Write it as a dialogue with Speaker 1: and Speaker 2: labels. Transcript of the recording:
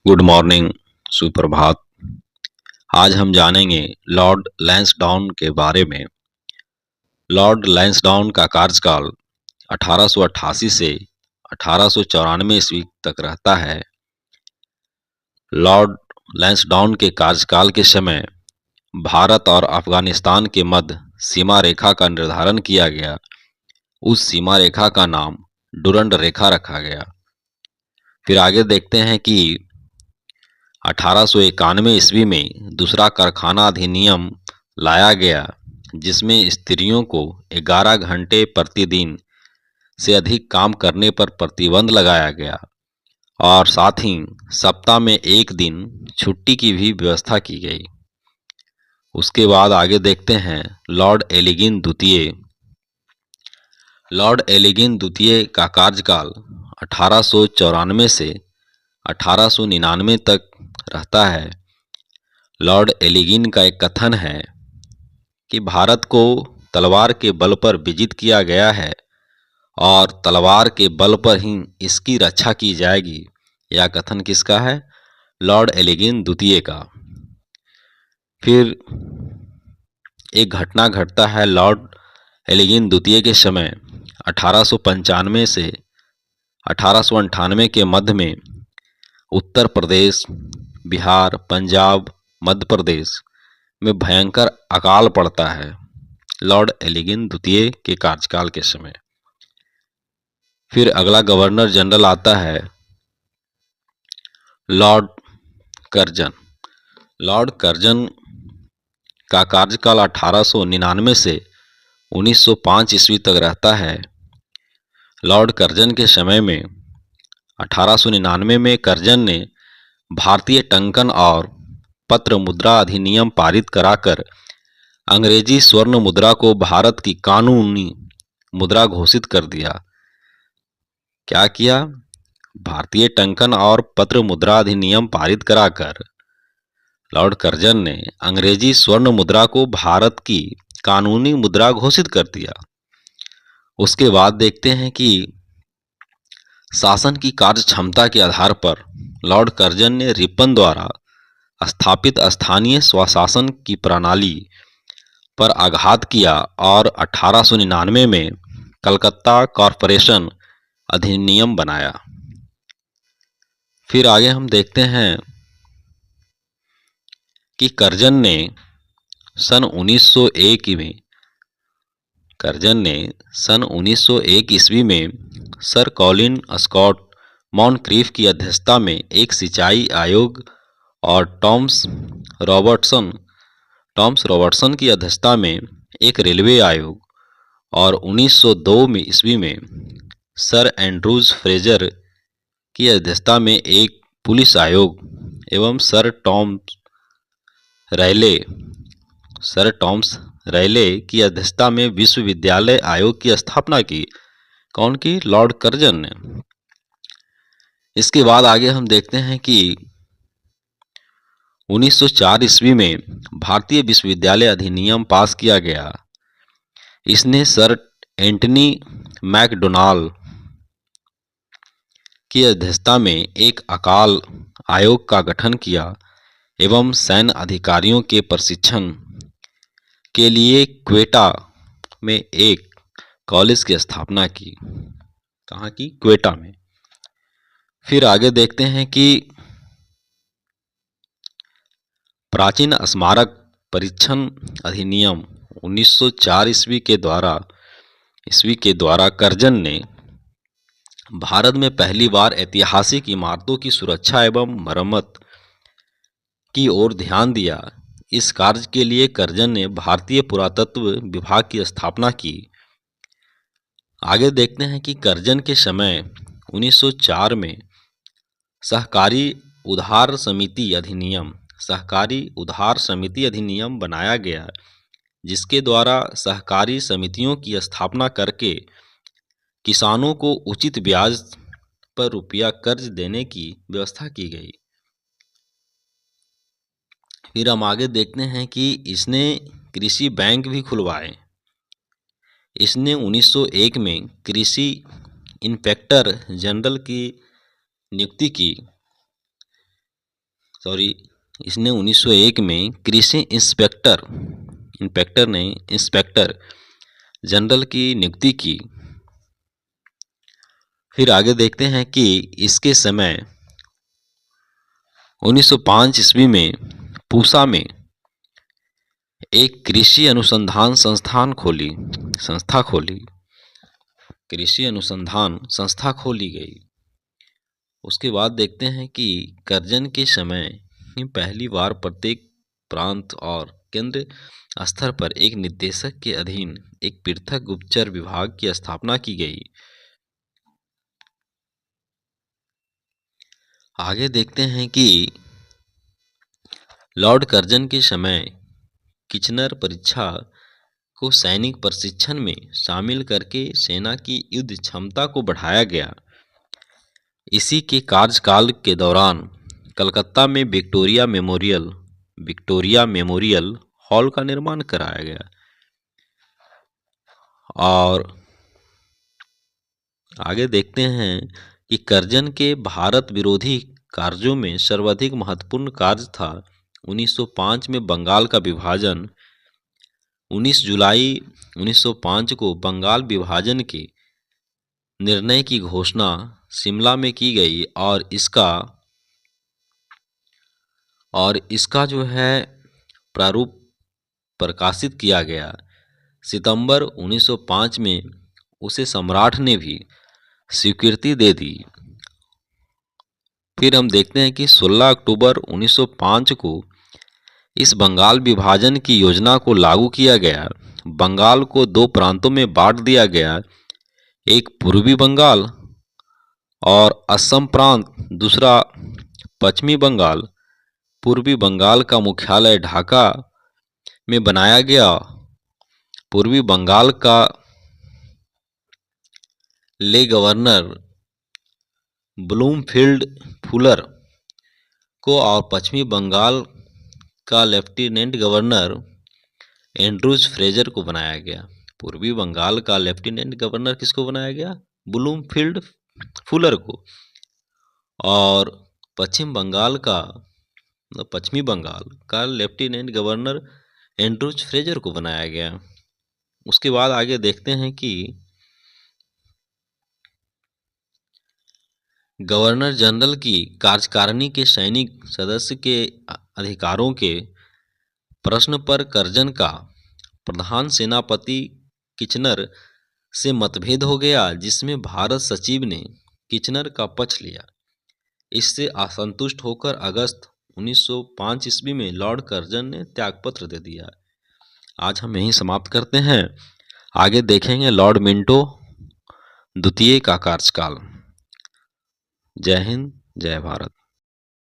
Speaker 1: Good morning, सुप्रभात। आज हम जानेंगे लॉर्ड लैंसडाउन के बारे में। लॉर्ड लैंसडाउन का कार्यकाल 1888 से 1894 ईस्वी तक रहता है। लॉर्ड लैंसडाउन के कार्यकाल के समय भारत और अफगानिस्तान के मध्य सीमा रेखा का निर्धारण किया गया। उस सीमा रेखा का नाम डुरंड रेखा रखा गया। फिर आगे देखते हैं कि 1891 ईस्वी में दूसरा कारखाना अधिनियम लाया गया, जिसमें स्त्रियों को 11 घंटे प्रतिदिन से अधिक काम करने पर प्रतिबंध लगाया गया और साथ ही सप्ताह में एक दिन छुट्टी की भी व्यवस्था की गई। उसके बाद आगे देखते हैं लॉर्ड एलिगिन द्वितीय। लॉर्ड एलिगिन द्वितीय का कार्यकाल 1894 से 1899 तक रहता है। लॉर्ड एलिगिन का एक कथन है कि भारत को तलवार के बल पर विजित किया गया है और तलवार के बल पर ही इसकी रक्षा की जाएगी। यह कथन किसका है? लॉर्ड एलिगिन द्वितीय का। फिर एक घटना घटता है लॉर्ड एलिगिन द्वितीय के समय 1895 से 1898 के मध्य में उत्तर प्रदेश, बिहार, पंजाब, मध्य प्रदेश में भयंकर अकाल पड़ता है लॉर्ड एलिगिन द्वितीय के कार्यकाल के समय। फिर अगला गवर्नर जनरल आता है लॉर्ड कर्जन। लॉर्ड कर्जन का कार्यकाल 1899 से 1905 ईस्वी तक रहता है। लॉर्ड कर्जन के समय में 1899 में कर्जन ने भारतीय टंकन और पत्र मुद्रा अधिनियम पारित कराकर अंग्रेजी स्वर्ण मुद्रा को भारत की कानूनी मुद्रा घोषित कर दिया। क्या किया? भारतीय टंकन और पत्र मुद्रा अधिनियम पारित कराकर लॉर्ड कर्जन ने अंग्रेजी स्वर्ण मुद्रा को भारत की कानूनी मुद्रा घोषित कर दिया। उसके बाद देखते हैं कि शासन की कार्य क्षमता के आधार पर लॉर्ड कर्जन ने रिपन द्वारा स्थापित स्थानीय स्वशासन की प्रणाली पर आघात किया और 1899 में कलकत्ता कॉरपोरेशन अधिनियम बनाया। फिर आगे हम देखते हैं कि कर्जन ने सन 1901 ईस्वी में सर कॉलिन स्कॉट मॉन्क्रीफ की अध्यक्षता में एक सिंचाई आयोग और टॉम्स रॉबर्टसन की अध्यक्षता में एक रेलवे आयोग और 1902 में ईस्वी में सर एंड्रूज फ्रेजर की अध्यक्षता में एक पुलिस आयोग एवं सर टॉम्स रैले की अध्यक्षता में विश्वविद्यालय आयोग की स्थापना की। कौन की? लॉर्ड कर्जन ने। इसके बाद आगे हम देखते हैं कि 1904 ईस्वी में भारतीय विश्वविद्यालय अधिनियम पास किया गया। इसने सर एंटनी मैकडोनाल्ड की अध्यक्षता में एक अकाल आयोग का गठन किया एवं सैन्य अधिकारियों के प्रशिक्षण के लिए क्वेटा में एक कॉलेज की स्थापना की। कहाँ की? क्वेटा में। फिर आगे देखते हैं कि प्राचीन स्मारक परीक्षण अधिनियम 1904 ईस्वी के द्वारा कर्जन ने भारत में पहली बार ऐतिहासिक इमारतों की सुरक्षा एवं मरम्मत की ओर ध्यान दिया। इस कार्य के लिए कर्जन ने भारतीय पुरातत्व विभाग की स्थापना की। आगे देखते हैं कि कर्जन के समय 1904 में सहकारी उधार समिति अधिनियम बनाया गया, जिसके द्वारा सहकारी समितियों की स्थापना करके किसानों को उचित ब्याज पर रुपया कर्ज देने की व्यवस्था की गई। फिर हम आगे देखते हैं कि इसने कृषि बैंक भी खुलवाए। इसने 1901 में कृषि इंस्पेक्टर जनरल की नियुक्ति की। सॉरी इसने 1901 में कृषि इंस्पेक्टर ने इंस्पेक्टर जनरल की नियुक्ति की। फिर आगे देखते हैं कि इसके समय 1905 ईस्वी में पूसा में एक कृषि अनुसंधान संस्था खोली कृषि अनुसंधान संस्था खोली गई। उसके बाद देखते हैं कि कर्जन के समय पहली बार प्रत्येक प्रांत और केंद्र स्तर पर एक निदेशक के अधीन एक पृथक गुप्तचर विभाग की स्थापना की गई। आगे देखते हैं कि लॉर्ड कर्जन के समय किचनर परीक्षा को सैनिक प्रशिक्षण में शामिल करके सेना की युद्ध क्षमता को बढ़ाया गया। इसी के कार्यकाल के दौरान कलकत्ता में विक्टोरिया मेमोरियल हॉल का निर्माण कराया गया। और आगे देखते हैं कि कर्जन के भारत विरोधी कार्यों में सर्वाधिक महत्वपूर्ण कार्य था 1905 में बंगाल का विभाजन। 19 जुलाई 1905 को बंगाल विभाजन के निर्णय की घोषणा शिमला में की गई और इसका जो है प्रारूप प्रकाशित किया गया। सितंबर 1905 में उसे सम्राट ने भी स्वीकृति दे दी। फिर हम देखते हैं कि 16 अक्टूबर 1905 को इस बंगाल विभाजन की योजना को लागू किया गया। बंगाल को दो प्रांतों में बांट दिया गया, एक पूर्वी बंगाल और असम प्रांत, दूसरा पश्चिमी बंगाल। पूर्वी बंगाल का मुख्यालय ढाका में बनाया गया। पूर्वी बंगाल का ले गवर्नर ब्लूमफील्ड फुलर को और पश्चिमी बंगाल का लेफ्टिनेंट गवर्नर एंड्रूज फ्रेजर को बनाया गया। पूर्वी बंगाल का लेफ्टिनेंट गवर्नर किसको बनाया गया? ब्लूमफील्ड फुलर को। और पश्चिमी बंगाल का लेफ्टिनेंट गवर्नर एंड्रूज फ्रेजर को बनाया गया। उसके बाद आगे देखते हैं कि गवर्नर जनरल की कार्यकारिणी के सैनिक सदस्य के अधिकारों के प्रश्न पर कर्जन का प्रधान सेनापति किचनर से मतभेद हो गया, जिसमें भारत सचिव ने किचनर का पक्ष लिया। इससे असंतुष्ट होकर अगस्त 1905 ईस्वी में लॉर्ड कर्जन ने त्यागपत्र दे दिया। आज हम यहीं समाप्त करते हैं। आगे देखेंगे लॉर्ड मिंटो द्वितीय का कार्यकाल। जय हिंद, जय भारत।